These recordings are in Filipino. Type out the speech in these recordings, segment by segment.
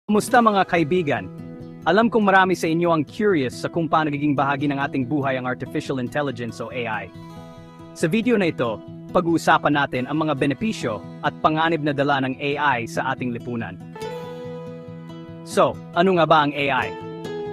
Kumusta mga kaibigan? Alam kong marami sa inyo ang curious sa kung paano nagiging bahagi ng ating buhay ang Artificial Intelligence o AI. Sa video na ito, pag-uusapan natin ang mga benepisyo at panganib na dala ng AI sa ating lipunan. So, ano nga ba ang AI?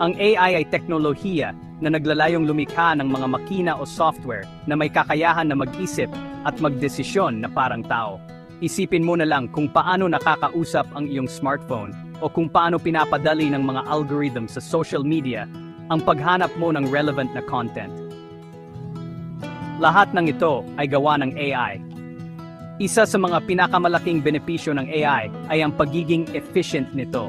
Ang AI ay teknolohiya na naglalayong lumikha ng mga makina o software na may kakayahan na mag-isip at magdesisyon na parang tao. Isipin mo na lang kung paano nakakausap ang iyong smartphone o kung paano pinapadali ng mga algorithm sa social media ang paghanap mo ng relevant na content. Lahat ng ito ay gawa ng AI. Isa sa mga pinakamalaking benepisyo ng AI ay ang pagiging efficient nito.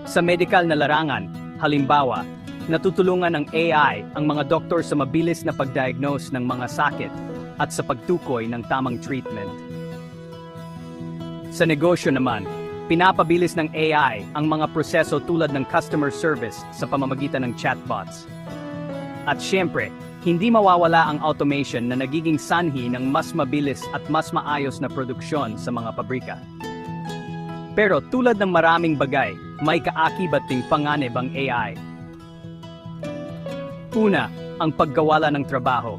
Sa medical na larangan, halimbawa, natutulungan ng AI ang mga doktor sa mabilis na pag-diagnose ng mga sakit at sa pagtukoy ng tamang treatment. Sa negosyo naman, pinapabilis ng AI ang mga proseso tulad ng customer service sa pamamagitan ng chatbots. At syempre, hindi mawawala ang automation na nagiging sanhi ng mas mabilis at mas maayos na produksyon sa mga pabrika. Pero tulad ng maraming bagay, may kaakibat ding panganib ang AI. Una, ang paggawala ng trabaho.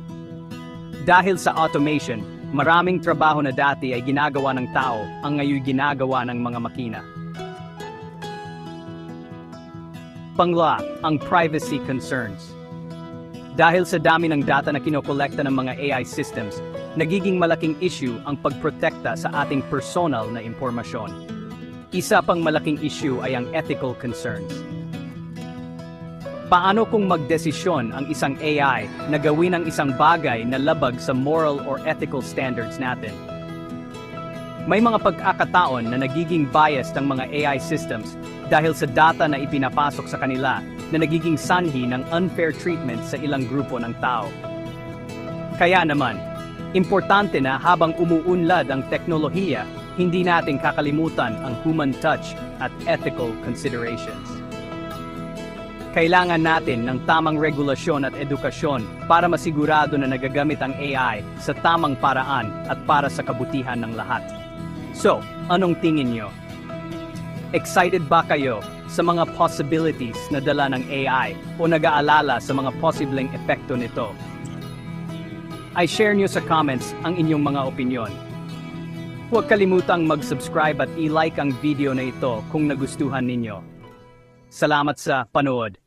Dahil sa automation, maraming trabaho na dati ay ginagawa ng tao ang ngayon ginagawa ng mga makina. Pangla, ang privacy concerns. Dahil sa dami ng data na kinokolekta ng mga AI systems, nagiging malaking issue ang pagprotekta sa ating personal na impormasyon. Isa pang malaking issue ay ang ethical concerns. Paano kung magdesisyon ang isang AI na gawin ang isang bagay na labag sa moral or ethical standards natin? May mga pagkakataon na nagiging biased ang mga AI systems dahil sa data na ipinapasok sa kanila na nagiging sanhi ng unfair treatment sa ilang grupo ng tao. Kaya naman, importante na habang umuunlad ang teknolohiya, hindi natin kakalimutan ang human touch at ethical considerations. Kailangan natin ng tamang regulasyon at edukasyon para masigurado na nagagamit ang AI sa tamang paraan at para sa kabutihan ng lahat. So, anong tingin nyo? Excited ba kayo sa mga possibilities na dala ng AI o nag-aalala sa mga posibleng epekto nito? I-share nyo sa comments ang inyong mga opinyon. Huwag kalimutang mag-subscribe at i-like ang video na ito kung nagustuhan ninyo. Salamat sa panood.